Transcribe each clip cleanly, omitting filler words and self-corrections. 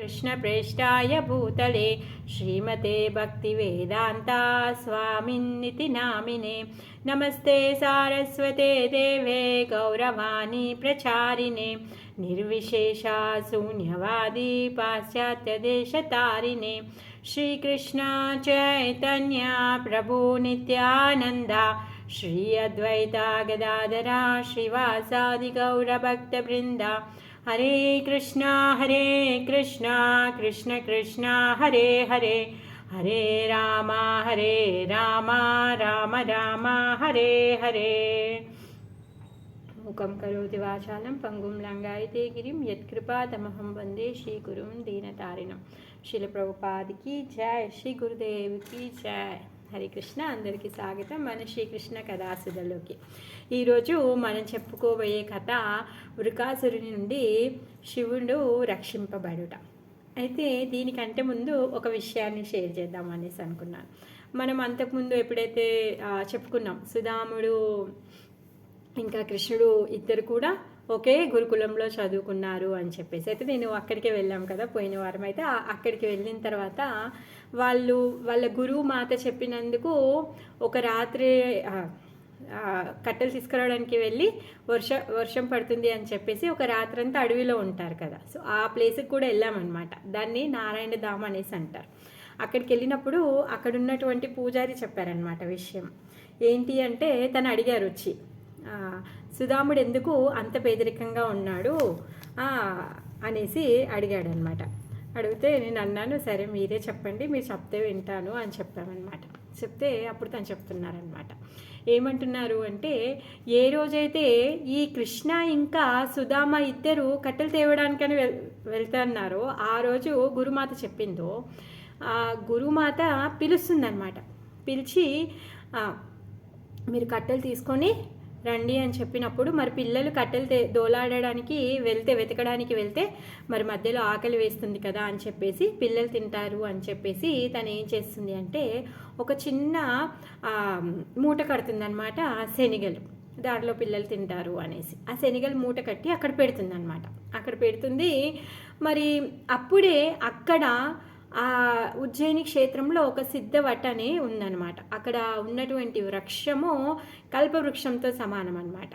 कृष्णप्रेष्ठाय भूतले श्रीमते भक्तिवेदान्ता स्वामिन्निति नामिने। नमस्ते सारस्वते देवे गौरवाणी प्रचारिणे निर्विशेषा शून्यवादी पाश्चात्यदेशतारिणे। श्रीकृष्ण चैतन्य प्रभु नित्यानन्दा श्री अद्वैता गदाधरा श्रीवासादि गौरभक्तवृन्दा। हरे कृष्णा कृष्ण कृष्ण हरे हरे हरे राम राम राम हरे हरे। मुखं करोति वाचालं पंगुं लंघयते गिरिं यत्कृपातमहं वन्दे श्रीगुरुं दीनतारिणं। श्रील प्रभुपाद की जय, श्री गुरुदेव की जय। హరే కృష్ణ, అందరికీ స్వాగతం మన శ్రీకృష్ణ కథాసుధలోకి. ఈరోజు మనం చెప్పుకోబోయే కథ వృకాసురుని నుండి శివుడు రక్షింపబడుట. అయితే దీనికంటే ముందు ఒక విషయాన్ని షేర్ చేద్దాం అనేసి అనుకున్నాను. మనం అంతకుముందు ఎప్పుడైతే చెప్పుకున్నాం సుధాముడు ఇంకా కృష్ణుడు ఇద్దరు కూడా ఒకే గురుకులంలో చదువుకున్నారు అని చెప్పేసి, అయితే నేను అక్కడికే వెళ్ళాం కదా పోయిన వారం. అయితే అక్కడికి వెళ్ళిన తర్వాత వాళ్ళ గురువు మాత చెప్పినందుకు ఒక రాత్రి కట్టెలు తీసుకురావడానికి వెళ్ళి వర్షం పడుతుంది అని చెప్పేసి ఒక రాత్రి అంతా అడవిలో ఉంటారు కదా. సో ఆ ప్లేస్కి కూడా వెళ్ళామన్నమాట. దాన్ని నారాయణ ధామ్ అనేసి అంటారు. అక్కడికి వెళ్ళినప్పుడు అక్కడ ఉన్నటువంటి పూజారి చెప్పారనమాట విషయం ఏంటి అంటే, తను అడిగారు వచ్చి, సుధాముడు ఎందుకు అంత పేదరికంగా ఉన్నాడు అనేసి అడిగాడు అనమాట. అడిగితే నేను అన్నాను, సరే మీరే చెప్పండి, మీరు చెప్తే వింటాను అని చెప్పామన్నమాట. చెప్తే అప్పుడు తను చెప్తున్నారనమాట. ఏమంటున్నారు అంటే, ఏ రోజైతే ఈ కృష్ణ ఇంకా సుధామ ఇద్దరు కట్టెలు తేవడానికని వెళ్తున్నారో ఆ రోజు గురుమాత చెప్పిందో, ఆ గురుమాత పిలుస్తుందన్నమాట. పిలిచి మీరు కట్టెలు తీసుకొని రండి అని చెప్పినప్పుడు, మరి పిల్లలు కట్టెలు దోలాడడానికి వెతకడానికి వెళ్తే మరి మధ్యలో ఆకలి వేస్తుంది కదా అని చెప్పేసి, పిల్లలు తింటారు అని చెప్పేసి తను ఏం చేస్తుంది అంటే ఒక చిన్న మూట కడుతుంది అనమాట, శనిగలు, దాంట్లో పిల్లలు తింటారు అనేసి. ఆ శనిగలు మూట కట్టి అక్కడ పెడుతుంది అనమాట. అక్కడ పెడుతుంది. మరి అప్పుడే అక్కడ ఆ ఉజ్జయిని క్షేత్రంలో ఒక సిద్ధవట అని ఉందన్నమాట. అక్కడ ఉన్నటువంటి వృక్షము కల్పవృక్షంతో సమానం అనమాట.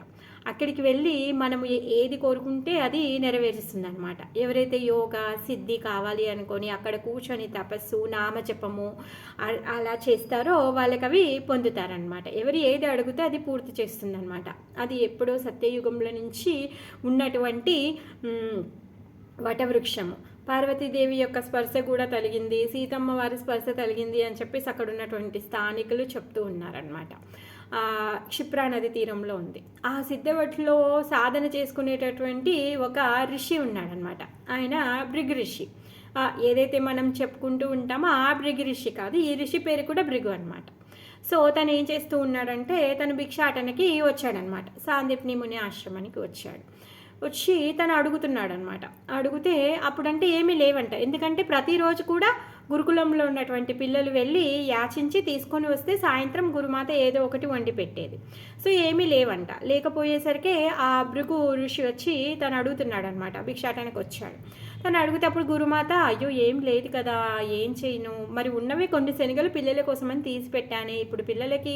అక్కడికి వెళ్ళి మనము ఏది కోరుకుంటే అది నెరవేరుస్తుంది అనమాట. ఎవరైతే యోగా సిద్ధి కావాలి అనుకొని అక్కడ కూర్చొని తపస్సు నామజపము అలా చేస్తారో వాళ్ళకి అవి పొందుతారనమాట. ఎవరు ఏది అడిగితే అది పూర్తి చేస్తుంది అనమాట. అది ఎప్పుడో సత్యయుగంలో నుంచి ఉన్నటువంటి వటవృక్షము. పార్వతీదేవి యొక్క స్పర్శ కూడా తలిగింది, సీతమ్మ వారి స్పర్శ తలిగింది అని చెప్పేసి అక్కడ ఉన్నటువంటి స్థానికులు చెప్తూ ఉన్నారనమాట. క్షిప్రా నది తీరంలో ఉంది. ఆ సిద్ధవట్లో సాధన చేసుకునేటటువంటి ఒక ఋషి ఉన్నాడనమాట. ఆయన భృగు ఋషి. ఏదైతే మనం చెప్పుకుంటూ ఉంటామో ఆ భృగు ఋషి కాదు, ఈ ఋషి పేరు కూడా భృగు అనమాట. సో తను ఏం చేస్తూ ఉన్నాడంటే, తను భిక్షాటనకి వచ్చాడనమాట. సాందీప్ని ముని ఆశ్రమానికి వచ్చి తను అడుగుతున్నాడు అనమాట. అడిగితే అప్పుడంటే ఏమీ లేవంట. ఎందుకంటే ప్రతిరోజు కూడా గురుకులంలో ఉన్నటువంటి పిల్లలు వెళ్ళి యాచించి తీసుకొని వస్తే సాయంత్రం గురుమాత ఏదో ఒకటి వండి పెట్టేది. సో ఏమీ లేవంట. లేకపోయేసరికి ఆ భృగు ఋషి వచ్చి తను అడుగుతున్నాడు అనమాట. భిక్షాటనకు వచ్చాడు. తను అడిగితే అప్పుడు గురుమాత, అయ్యో ఏం లేదు కదా, ఏం చేయను, మరి ఉన్నవే కొన్ని శనగలు పిల్లల కోసమని తీసి పెట్టాను, ఇప్పుడు పిల్లలకి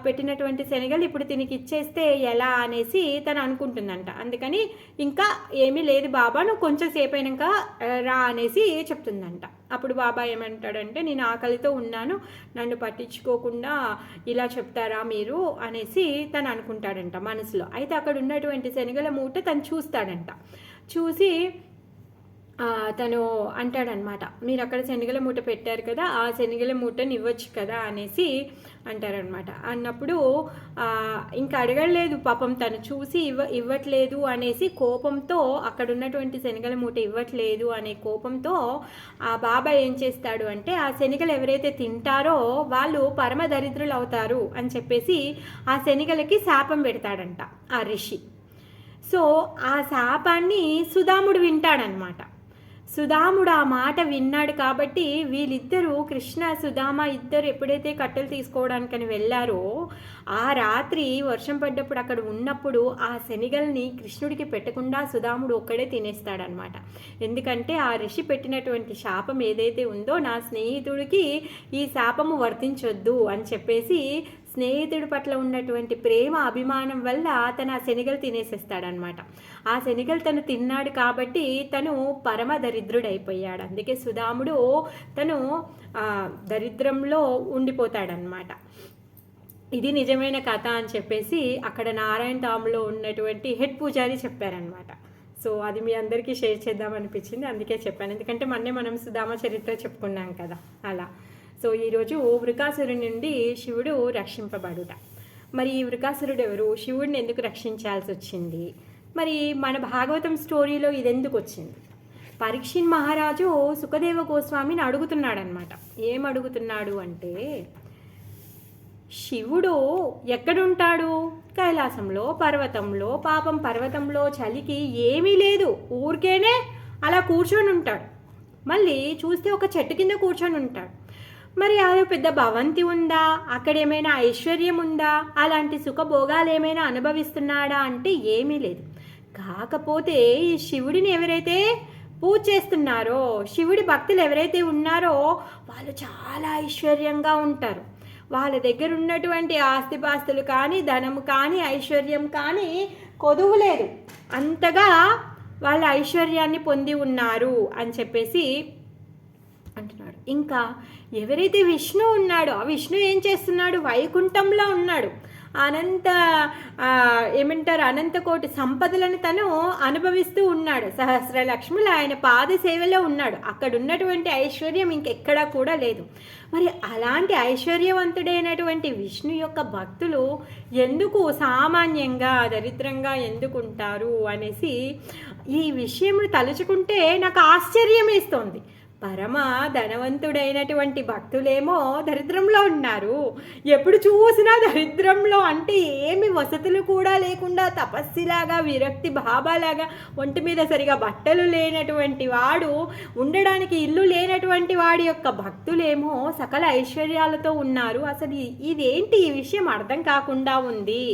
పెట్టినటువంటి శనగలు ఇప్పుడు తినికి ఇచ్చేస్తే ఎలా అనేసి తను అనుకుంటుందంట. అందుకని ఇంకా ఏమీ లేదు బాబా, నువ్వు కొంచెం సేపు అయినాక రా అనేసి చెప్తుందంట. అప్పుడు బాబా ఏమంటాడంటే, నేను ఆకలితో ఉన్నాను, నన్ను పట్టించుకోకుండా ఇలా చెప్తారా మీరు అనేసి తను అనుకుంటాడంట మనసులో. అయితే అక్కడ ఉన్నటువంటి శనగల మూట తను చూస్తాడంట. చూసి తను అంటాడనమాట, మీరు అక్కడ శనగల మూట పెట్టారు కదా, ఆ శనగల మూటని ఇవ్వచ్చు కదా అనేసి అంటారనమాట. అన్నప్పుడు ఇంకా అడగలేదు పాపం, తను చూసి ఇవ్వట్లేదు అనేసి కోపంతో, అక్కడ ఉన్నటువంటి శనగల మూట ఇవ్వట్లేదు అనే కోపంతో ఆ బాబా ఏం చేస్తాడు అంటే, ఆ శనగలు ఎవరైతే తింటారో వాళ్ళు పరమ దరిద్రులు అవుతారు అని చెప్పేసి ఆ శనగలకి శాపం పెడతాడంట ఆ ఋషి. సో ఆ శాపాన్ని సుధాముడు వింటాడనమాట. సుధాముడు ఆ మాట విన్నాడు కాబట్టి వీళ్ళిద్దరూ, కృష్ణ సుధామ ఇద్దరు ఎప్పుడైతే కట్టెలు తీసుకోవడానికని వెళ్ళారో ఆ రాత్రి వర్షం పడ్డప్పుడు అక్కడ ఉన్నప్పుడు ఆ శనిగల్ని కృష్ణుడికి పెట్టకుండా సుధాముడు ఒక్కడే తినేస్తాడనమాట. ఎందుకంటే ఆ ఋషి పెట్టినటువంటి శాపం ఏదైతే ఉందో, నా స్నేహితుడికి ఈ శాపము వర్తించొద్దు అని చెప్పేసి స్నేహితుడి పట్ల ఉన్నటువంటి ప్రేమ అభిమానం వల్ల తను ఆ శనిగలు తినేసేస్తాడనమాట. ఆ శనిగలు తను తిన్నాడు కాబట్టి తను పరమ దరిద్రుడైపోయాడు. అందుకే సుధాముడు తను దరిద్రంలో ఉండిపోతాడనమాట. ఇది నిజమైన కథ అని చెప్పేసి అక్కడ నారాయణ ధామ్లో ఉన్నటువంటి హెడ్ పూజారి చెప్పారనమాట. సో అది మీ అందరికీ షేర్ చేద్దామనిపించింది, అందుకే చెప్పాను. ఎందుకంటే మనం సుధామ చరిత్ర చెప్పుకున్నాం కదా అలా. సో ఈరోజు వృకాసురుడి నుండి శివుడు రక్షింపబడుట. మరి ఈ వృకాసురుడు ఎవరు, శివుడిని ఎందుకు రక్షించాల్సి వచ్చింది, మరి మన భాగవతం స్టోరీలో ఇది ఎందుకు వచ్చింది? పరీక్షిత్ మహారాజు సుఖదేవ గోస్వామిని అడుగుతున్నాడనమాట. ఏం అడుగుతున్నాడు అంటే, శివుడు ఎక్కడుంటాడు? కైలాసంలో, పర్వతంలో. పాపం పర్వతంలో చలికి ఏమీ లేదు, ఊరికేనే అలా కూర్చొని ఉంటాడు. మళ్ళీ చూస్తే ఒక చెట్టు కింద కూర్చొని ఉంటాడు. మరి అది పెద్ద భవంతి ఉందా, అక్కడ ఏమైనా ఐశ్వర్యం ఉందా, అలాంటి సుఖభోగాలు ఏమైనా అనుభవిస్తున్నాడా అంటే ఏమీ లేదు. కాకపోతే ఈ శివుడిని ఎవరైతే పూజ చేస్తున్నారో, శివుడి భక్తులు ఎవరైతే ఉన్నారో వాళ్ళు చాలా ఐశ్వర్యంగా ఉంటారు. వాళ్ళ దగ్గర ఉన్నటువంటి ఆస్తిపాస్తులు కానీ, ధనము కానీ, ఐశ్వర్యం కానీ కొదువు లేదు, అంతగా వాళ్ళ ఐశ్వర్యాన్ని పొంది ఉన్నారు అని చెప్పేసి అంటున్నాడు. ఇంకా ఎవరైతే విష్ణు ఉన్నాడో, ఆ విష్ణు ఏం చేస్తున్నాడు? వైకుంఠంలో ఉన్నాడు. అనంత కోటి సంపదలను తను అనుభవిస్తూ ఉన్నాడు. సహస్రలక్ష్ములు ఆయన పాద సేవలో ఉన్నాడు. అక్కడ ఉన్నటువంటి ఐశ్వర్యం ఇంకెక్కడా కూడా లేదు. మరి అలాంటి ఐశ్వర్యవంతుడైనటువంటి విష్ణు యొక్క భక్తులు ఎందుకు సామాన్యంగా దరిద్రంగా ఎందుకు ఉంటారు అనేసి ఈ విషయం తలుచుకుంటే నాకు ఆశ్చర్యం వేస్తోంది. పరమ ధనవంతుడైనటువంటి భక్తులేమో దరిద్రంలో ఉన్నారు. ఎప్పుడు చూసినా దరిద్రంలో, అంటే ఏమి వసతులు కూడా లేకుండా తపస్సిలాగా, విరక్తి భాబాలాగా, ఒంటి మీద సరిగా బట్టలు లేనటువంటి వాడు, ఉండడానికి ఇల్లు లేనటువంటి వాడి యొక్క భక్తులేమో సకల ఐశ్వర్యాలతో ఉన్నారు. అసలు ఇదేంటి, ఈ విషయం అర్థం కాకుండా ఉంది.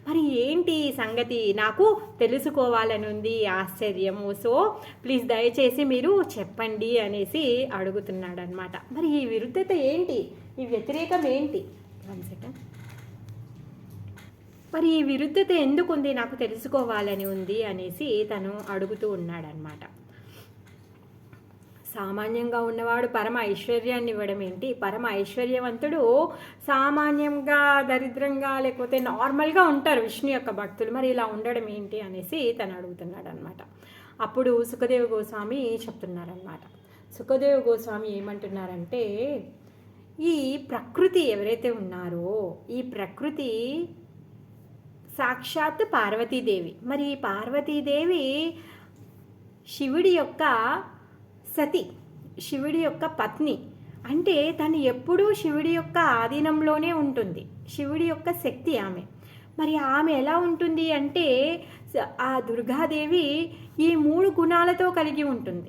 మరి ఏంటి ఈ సంగతి, నాకు తెలుసుకోవాలని ఉంది, ఆశ్చర్యము. సో ప్లీజ్ దయచేసి మీరు చెప్పండి అనేసి అడుగుతున్నాడు అనమాట. మరి ఈ విరుద్ధత ఏంటి, ఈ వ్యతిరేకం ఏంటి? మరి ఈ విరుద్ధత ఎందుకు ఉంది, నాకు తెలుసుకోవాలని ఉంది అనేసి తను అడుగుతూ ఉన్నాడనమాట. సామాన్యంగా ఉన్నవాడు పరమ ఐశ్వర్యాన్ని ఇవ్వడం ఏంటి, పరమ ఐశ్వర్యవంతుడు సామాన్యంగా దరిద్రంగా లేకపోతే నార్మల్గా ఉంటారు విష్ణు యొక్క భక్తులు, మరి ఇలా ఉండడం ఏంటి అనేసి తను అడుగుతున్నాడు అనమాట. అప్పుడు సుఖదేవ గోస్వామి చెప్తున్నారనమాట. సుఖదేవ గోస్వామి ఏమంటున్నారంటే, ఈ ప్రకృతి ఎవరైతే ఉన్నారో ఈ ప్రకృతి సాక్షాత్ పార్వతీదేవి. మరి ఈ పార్వతీదేవి శివుడి యొక్క సతి, శివుడి యొక్క పత్ని. అంటే తను ఎప్పుడూ శివుడి యొక్క ఆధీనంలోనే ఉంటుంది, శివుడి యొక్క శక్తి ఆమె. మరి ఆమె ఎలా ఉంటుంది అంటే, ఆ దుర్గాదేవి ఈ 3 గుణాలతో కలిగి ఉంటుంది.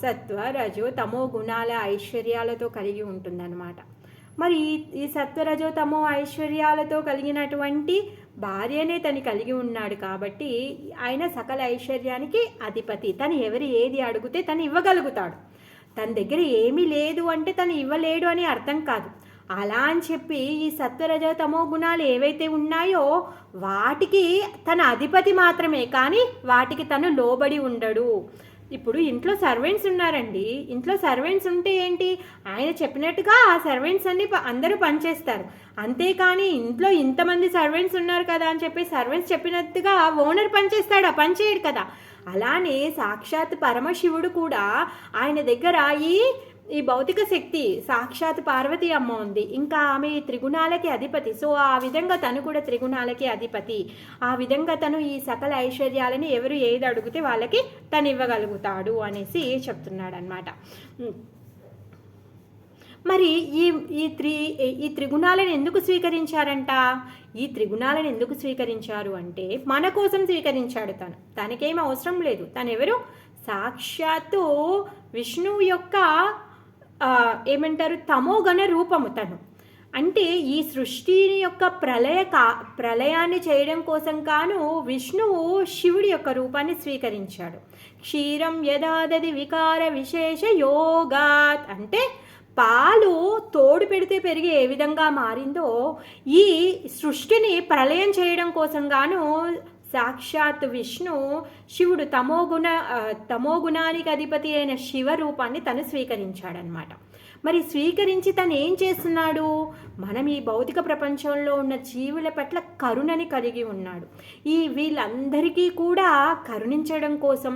సత్వ, రజో, తమో గుణాల ఐశ్వర్యాలతో కలిగి ఉంటుందన్నమాట. మరి ఈ సత్వ, రజో, తమో ఐశ్వర్యాలతో కలిగినటువంటి భార్యనే తను కలిగి ఉన్నాడు కాబట్టి ఆయన సకల ఐశ్వర్యానికి అధిపతి. తను ఎవరు ఏది అడిగితే తను ఇవ్వగలుగుతాడు. తన దగ్గర ఏమీ లేదు అంటే తను ఇవ్వలేడు అని అర్థం కాదు. అలా అని చెప్పి ఈ సత్వరజ తమో గుణాలు ఏవైతే ఉన్నాయో వాటికి తన అధిపతి మాత్రమే, కానీ వాటికి తను లోబడి ఉండడు. ఇప్పుడు ఇంట్లో సర్వెంట్స్ ఉన్నారండి, ఇంట్లో సర్వెంట్స్ ఉంటే ఏంటి, ఆయన చెప్పినట్టుగా ఆ సర్వెంట్స్ అన్ని అందరూ పనిచేస్తారు. అంతేకాని ఇంట్లో ఇంతమంది సర్వెంట్స్ ఉన్నారు కదా అని చెప్పి సర్వెంట్స్ చెప్పినట్టుగా ఓనర్ పనిచేస్తాడా? పనిచేయడు కదా. అలానే సాక్షాత్ పరమశివుడు కూడా ఆయన దగ్గర ఈ భౌతిక శక్తి సాక్షాత్ పార్వతీ అమ్మ ఉంది, ఇంకా ఆమె త్రిగుణాలకి అధిపతి. సో ఆ విధంగా తను కూడా త్రిగుణాలకి అధిపతి. ఆ విధంగా తను ఈ సకల ఐశ్వర్యాలని ఎవరు ఏది అడిగితే వాళ్ళకి తను ఇవ్వగలుగుతాడు అనేసి చెప్తున్నాడు అనమాట. మరి ఈ త్రిగుణాలను ఎందుకు స్వీకరించారంట? ఈ త్రిగుణాలను ఎందుకు స్వీకరించారు అంటే మన కోసం స్వీకరించాడు. తనకేం అవసరం లేదు. తను ఎవరు? సాక్షాత్తు విష్ణువు యొక్క ఏమంటారు తమోగణ రూపము తను. అంటే ఈ సృష్టిని యొక్క ప్రళయాన్ని చేయడం కోసం కాను విష్ణువు శివుడి యొక్క రూపాన్ని స్వీకరించాడు. క్షీరం యదాదది వికార విశేష యోగాత్ అంటే పాలు తోడు పెడితే పెరిగి ఏ విధంగా మారిందో ఈ సృష్టిని ప్రళయం చేయడం కోసం గాను సాక్షాత్ విష్ణు శివుడు తమోగుణానికి అధిపతి అయిన శివ రూపాన్ని తను స్వీకరించాడనమాట. మరి స్వీకరించి తను ఏం చేస్తున్నాడు? మనం ఈ భౌతిక ప్రపంచంలో ఉన్న జీవుల పట్ల కరుణని కలిగి ఉన్నాడు. వీళ్ళందరికీ కూడా కరుణించడం కోసం,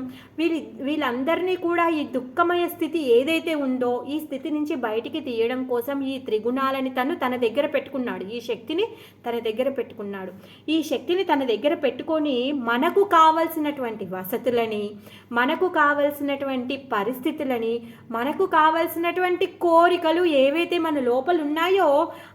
వీళ్ళందరినీ కూడా ఈ దుఃఖమయ స్థితి ఏదైతే ఉందో ఈ స్థితి నుంచి బయటికి తీయడం కోసం ఈ త్రిగుణాలని తన దగ్గర పెట్టుకున్నాడు. ఈ శక్తిని తన దగ్గర పెట్టుకున్నాడు. ఈ శక్తిని తన దగ్గర పెట్టుకొని మనకు కావలసినటువంటి వసతులని, మనకు కావలసినటువంటి పరిస్థితులని, మనకు కావలసినటువంటి కోరికలు ఏవైతే మన లోపల ఉన్నాయో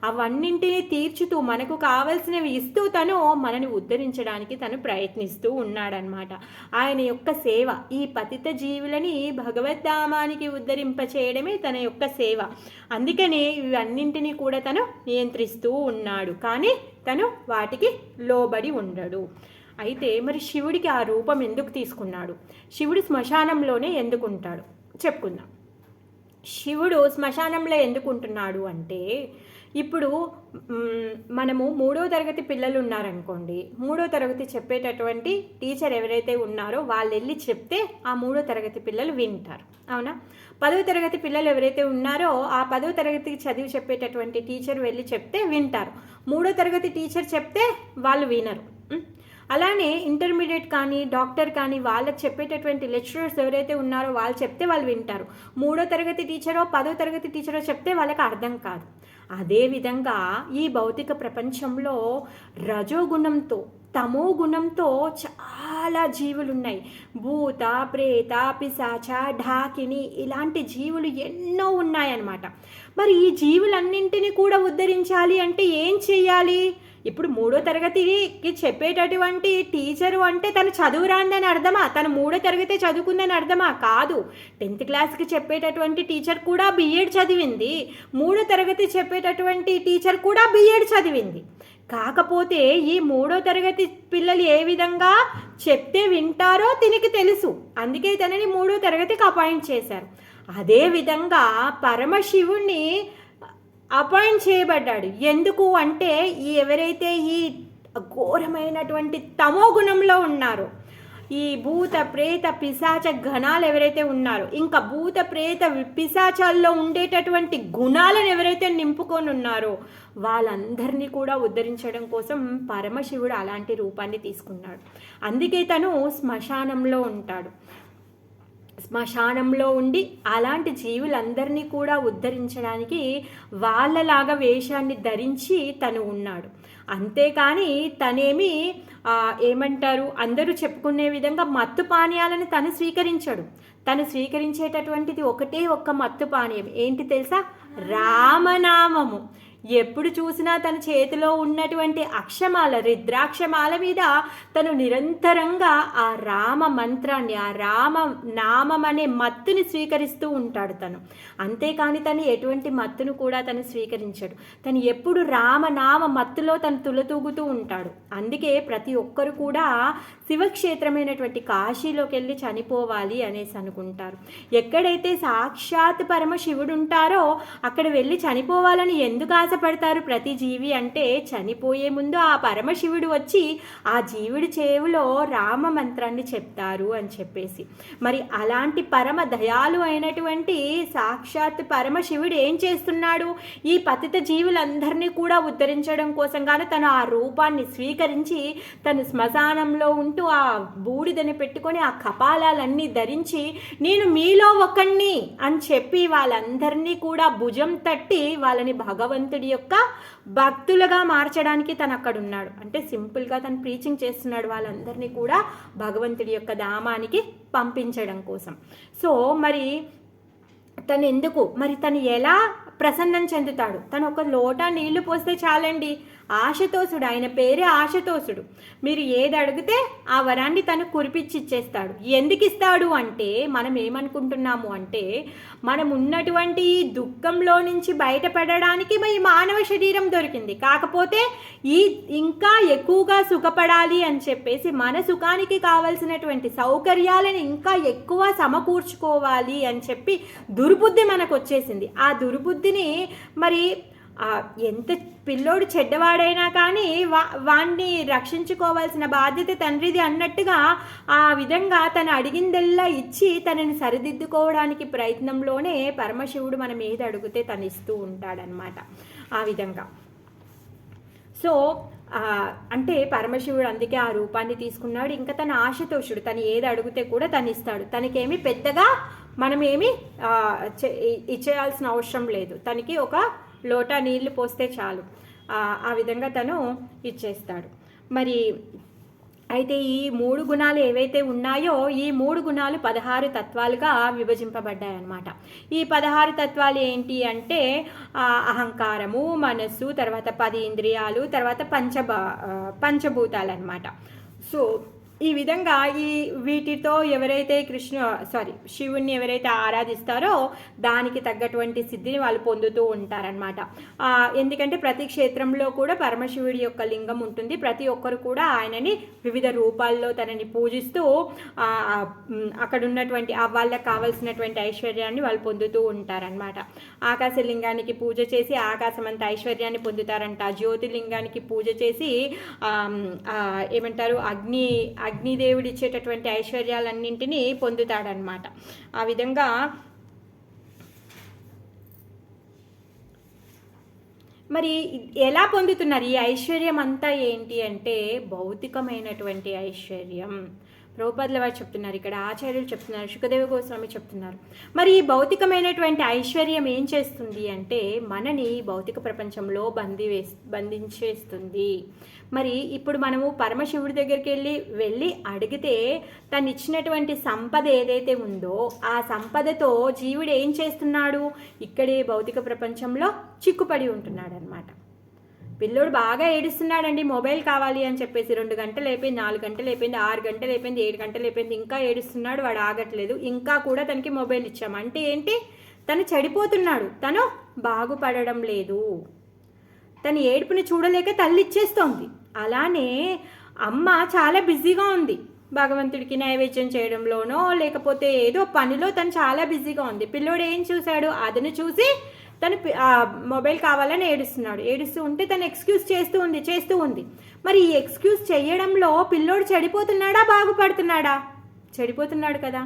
అవన్నింటినీ తీర్చుతూ మనకు కావలసినవి ఇస్తూ తను మనని ఉద్ధరించడానికి తను ప్రయత్నిస్తూ ఉన్నాడనమాట. ఆయన యొక్క సేవ ఈ పతిత జీవులని భగవద్ధామానికి ఉద్ధరింప చేయడమే తన యొక్క సేవ. అందుకనే ఇవన్నింటినీ కూడా తను నియంత్రిస్తూ ఉన్నాడు, కానీ తను వాటికి లోబడి ఉండడు. అయితే మరి శివుడికి ఆ రూపం ఎందుకు తీసుకున్నాడు? శివుడు శ్మశానంలోనే ఎందుకు ఉంటాడు చెప్పుకుందాం. శివుడు శ్మశానంలో ఎందుకు ఉంటున్నాడు అంటే, ఇప్పుడు మనము 3వ తరగతి పిల్లలు ఉన్నారనుకోండి, 3వ తరగతి చెప్పేటటువంటి టీచర్ ఎవరైతే ఉన్నారో వాళ్ళు వెళ్ళి చెప్తే ఆ 3వ తరగతి పిల్లలు వింటారు, అవునా? 10వ తరగతి పిల్లలు ఎవరైతే ఉన్నారో ఆ 10వ తరగతికి చదివి చెప్పేటటువంటి టీచర్ వెళ్ళి చెప్తే వింటారు. 3వ తరగతి టీచర్ చెప్తే వాళ్ళు వినరు. అలానే ఇంటర్మీడియట్ కానీ డాక్టర్ కానీ వాళ్ళకి చెప్పేటటువంటి లెక్చరర్స్ ఎవరైతే ఉన్నారో వాళ్ళు చెప్తే వాళ్ళు వింటారు. 3వ తరగతి టీచరో 10వ తరగతి టీచరో చెప్తే వాళ్ళకి అర్థం కాదు. అదేవిధంగా ఈ భౌతిక ప్రపంచంలో రజోగుణంతో తమో గుణంతో చాలా జీవులు ఉన్నాయి. భూత, ప్రేత, పిశాచ, ఢాకిని ఇలాంటి జీవులు ఎన్నో ఉన్నాయన్నమాట. మరి ఈ జీవులన్నింటినీ కూడా ఉద్ధరించాలి అంటే ఏం చెయ్యాలి? ఇప్పుడు 3వ తరగతికి చెప్పేటటువంటి టీచరు అంటే తను చదువురాందని అర్థమా? తను 3వ తరగతి చదువుకుందని అర్థమా? కాదు. 10th క్లాస్కి చెప్పేటటువంటి టీచర్ కూడా బీఎడ్ చదివింది. 3వ తరగతి చెప్పేటటువంటి టీచర్ కూడా బీఎడ్ చదివింది. కాకపోతే ఈ 3వ తరగతి పిల్లలు ఏ విధంగా చెప్తే వింటారో తినికి తెలుసు. అందుకే తనని 3వ తరగతికి అపాయింట్ చేశారు. అదేవిధంగా పరమశివుణ్ణి అపాయింట్ చేయబడ్డాడు. ఎందుకు అంటే ఎవరైతే ఈ ఘోరమైనటువంటి తమో గుణంలో ఉన్నారో, ఈ భూత ప్రేత పిశాచ గణాలు ఎవరైతే ఉన్నారో, ఇంకా భూత ప్రేత పిశాచాల్లో ఉండేటటువంటి గుణాలను ఎవరైతే నింపుకొని ఉన్నారో వాళ్ళందరినీ కూడా ఉద్ధరించడం కోసం పరమశివుడు అలాంటి రూపాన్ని తీసుకున్నాడు. అందుకే తను శ్మశానంలో ఉంటాడు. శ్మశానంలో ఉండి అలాంటి జీవులందరినీ కూడా ఉద్ధరించడానికి వాళ్ళలాగా వేషాన్ని ధరించి తను ఉన్నాడు. అంతేకాని తనేమి ఏమంటారు అందరూ చెప్పుకునే విధంగా మత్తు పానీయాలను తను స్వీకరించాడు. తను స్వీకరించేటటువంటిది ఒకటే ఒక్క మత్తు పానీయం ఏంటి తెలుసా? రామనామము. ఎప్పుడు చూసినా తన చేతిలో ఉన్నటువంటి అక్షమాల, రుద్రాక్షమాల మీద తను నిరంతరంగా ఆ రామ మంత్రాన్ని, ఆ రామ నామం అనే మత్తుని స్వీకరిస్తూ ఉంటాడు తను. అంతేకాని తను ఎటువంటి మత్తును కూడా తను స్వీకరించాడు. తను ఎప్పుడు రామనామ మత్తులో తను తులతూగుతూ ఉంటాడు. అందుకే ప్రతి ఒక్కరు కూడా శివక్షేత్రమైనటువంటి కాశీలోకి వెళ్ళి చనిపోవాలి అనేసి అనుకుంటారు. ఎక్కడైతే సాక్షాత్ పరమశివుడు ఉంటారో అక్కడ వెళ్ళి చనిపోవాలని ఎందుకు ఆశపడతారు ప్రతి జీవి అంటే, చనిపోయే ముందు ఆ పరమశివుడు వచ్చి ఆ జీవుడి చెవిలో రామ మంత్రాన్ని చెప్తారు అని చెప్పేసి. మరి అలాంటి పరమ దయాలు అయినటువంటి సాక్షాత్ పరమశివుడు ఏం చేస్తున్నాడు? ఈ పతిత జీవులందరినీ కూడా ఉద్ధరించడం కోసంగానే తను ఆ రూపాన్ని స్వీకరించి తను శ్మశానంలో ఉంటూ ఆ బూడిదని పెట్టుకొని ఆ కపాలాలన్నీ ధరించి నేను మీలో ఒకణ్ణి అని చెప్పి వాళ్ళందరినీ కూడా భుజం తట్టి వాళ్ళని భగవంతుడి యొక్క భక్తులుగా మార్చడానికి తను అక్కడ ఉన్నాడు. అంటే సింపుల్గా తను ప్రీచింగ్ చేస్తున్నాడు వాళ్ళందరినీ కూడా భగవంతుడి యొక్క ధామానికి పంపించడం కోసం. సో మరి తను ఎందుకు, మరి తను ఎలా ప్రసన్నం చెందుతాడు? తను ఒక లోటా నీళ్లు పోస్తే చాలండి, ఆశతోసుడు, ఆయన పేరే ఆశతోసుడు. మీరు ఏది అడిగితే ఆ వరాన్ని తను కురిపించి ఇచ్చేస్తాడు. ఎందుకు ఇస్తాడు అంటే మనం ఏమనుకుంటున్నాము అంటే మనం ఉన్నటువంటి ఈ దుఃఖంలో నుంచి బయటపడడానికి ఈ మానవ శరీరం దొరికింది. కాకపోతే ఈ ఇంకా ఎక్కువగా సుఖపడాలి అని చెప్పేసి మన సుఖానికి కావలసినటువంటి సౌకర్యాలను ఇంకా ఎక్కువ సమకూర్చుకోవాలి అని చెప్పి దుర్బుద్ధి మనకు వచ్చేసింది. ఆ దుర్బుద్ధిని మరి ఎంత పిల్లోడు చెడ్డవాడైనా కానీ వాణ్ణి రక్షించుకోవాల్సిన బాధ్యత తండ్రిది అన్నట్టుగా ఆ విధంగా తను అడిగిందల్లా ఇచ్చి తనని సరిదిద్దుకోవడానికి ప్రయత్నంలోనే పరమశివుడు మనం ఏది అడిగితే తను ఇస్తూ ఉంటాడనమాట. ఆ విధంగా సో అంటే పరమశివుడు అందుకే ఆ రూపాన్ని తీసుకున్నాడు. ఇంకా తన ఆశతోషుడు, తను ఏది అడిగితే కూడా తను ఇస్తాడు. తనకేమి పెద్దగా మనమేమి ఇచ్చేయాల్సిన అవసరం లేదు. తనకి ఒక లోటా నీళ్లు పోస్తే చాలు, ఆ విధంగా తను ఇచ్చేస్తాడు. మరి అయితే ఈ 3 గుణాలు ఏవైతే ఉన్నాయో ఈ 3 గుణాలు 16 తత్వాలుగా విభజింపబడ్డాయి అన్నమాట. ఈ 16 తత్వాలు ఏంటి అంటే అహంకారము, మనస్సు, తర్వాత 10 ఇంద్రియాలు, తర్వాత పంచభూతాలు అన్నమాట. సో ఈ విధంగా వీటితో ఎవరైతే శివుణ్ణి ఎవరైతే ఆరాధిస్తారో దానికి తగ్గటువంటి సిద్ధిని వాళ్ళు పొందుతూ ఉంటారనమాట. ఎందుకంటే ప్రతి క్షేత్రంలో కూడా పరమశివుడి యొక్క లింగం ఉంటుంది. ప్రతి ఒక్కరు కూడా ఆయనని వివిధ రూపాల్లో తనని పూజిస్తూ అక్కడ ఉన్నటువంటి వాళ్ళకి కావలసినటువంటి ఐశ్వర్యాన్ని వాళ్ళు పొందుతూ ఉంటారనమాట. ఆకాశలింగానికి పూజ చేసి ఆకాశమంత ఐశ్వర్యాన్ని పొందుతారంట. జ్యోతిలింగానికి పూజ చేసి ఏమంటారు అగ్నిదేవుడు ఇచ్చేటటువంటి ఐశ్వర్యాలన్నింటినీ పొందుతాడనమాట. ఆ విధంగా మరి ఎలా పొందుతున్నారు ఈ ఐశ్వర్యం అంతా ఏంటి అంటే భౌతికమైనటువంటి ఐశ్వర్యం. ప్రభుపాదుల వారు చెప్తున్నారు, ఇక్కడ ఆచార్యులు చెప్తున్నారు, శుకదేవ గోస్వామి చెప్తున్నారు. మరి ఈ భౌతికమైనటువంటి ఐశ్వర్యం ఏం చేస్తుంది అంటే మనని భౌతిక ప్రపంచంలో బంధించేస్తుంది. మరి ఇప్పుడు మనము పరమశివుడి దగ్గరికి వెళ్ళి అడిగితే తను ఇచ్చినటువంటి సంపద ఏదైతే ఉందో ఆ సంపదతో జీవుడు ఏం చేస్తున్నాడు, ఇక్కడే భౌతిక ప్రపంచంలో చిక్కుపడి ఉంటున్నాడు అనమాట. పిల్లోడు బాగా ఏడుస్తున్నాడండి, మొబైల్ కావాలి అని చెప్పేసి 2 గంటలు అయిపోయింది, 4 గంటలు అయిపోయింది, 6 గంటలు అయిపోయింది, 7 గంటలు అయిపోయింది, ఇంకా ఏడుస్తున్నాడు, వాడు ఆగట్లేదు, ఇంకా కూడా తనకి మొబైల్ ఇచ్చాము అంటే ఏంటి, తను చెడిపోతున్నాడు, తను బాగుపడడం లేదు, తన ఏడుపుని చూడలేక తల్లి ఇచ్చేస్తోంది. అలానే అమ్మ చాలా బిజీగా ఉంది, భగవంతుడికి నైవేద్యం చేయడంలోనో లేకపోతే ఏదో పనిలో తను చాలా బిజీగా ఉంది. పిల్లోడు ఏం చూశాడు, అదను చూసి తను మొబైల్ కావాలని ఏడుస్తూ ఉంటే తను ఎక్స్క్యూజ్ చేస్తూ ఉంది. మరి ఈ ఎక్స్క్యూజ్ చేయడంలో పిల్లోడు చెడిపోతున్నాడా బాగుపడుతున్నాడా? చెడిపోతున్నాడు కదా.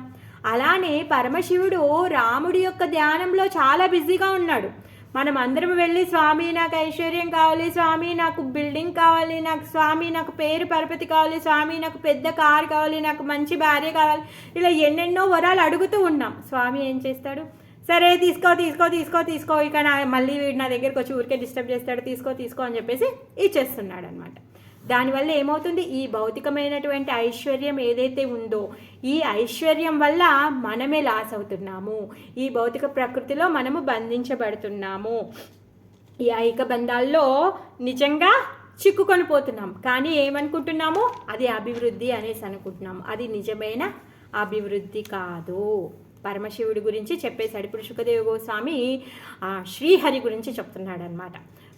అలానే పరమశివుడు రాముడి యొక్క ధ్యానంలో చాలా బిజీగా ఉన్నాడు. మనం అందరం వెళ్ళి స్వామి నాకు ఐశ్వర్యం కావాలి, స్వామి నాకు బిల్డింగ్ కావాలి, స్వామి నాకు పేరు పరపతి కావాలి, స్వామి నాకు పెద్ద కారు కావాలి, నాకు మంచి భార్య కావాలి, ఇలా ఎన్నెన్నో వరాలు అడుగుతూ ఉన్నాం. స్వామి ఏం చేస్తాడు, సరే తీసుకో ఇక మళ్ళీ వీడు నా దగ్గరకు వచ్చి ఊరికే డిస్టర్బ్ చేస్తాడు, తీసుకో అని చెప్పేసి ఇచ్చేస్తున్నాడు అనమాట. దానివల్ల ఏమవుతుంది, ఈ భౌతికమైనటువంటి ఐశ్వర్యం ఏదైతే ఉందో ఈ ఐశ్వర్యం వల్ల మనమే లాస్ అవుతున్నాము, ఈ భౌతిక ప్రకృతిలో మనము బంధించబడుతున్నాము, ఈ ఐక బంధాల్లో నిజంగా చిక్కుకొని పోతున్నాం. కానీ ఏమనుకుంటున్నాము, అది అభివృద్ధి అనేసి అనుకుంటున్నాము. అది నిజమైన అభివృద్ధి కాదు. పరమశివుడి గురించి చెప్పేశాడు. ఇప్పుడు శుకదేవ గోస్వామి శ్రీహరి గురించి చెప్తున్నాడు అనమాట.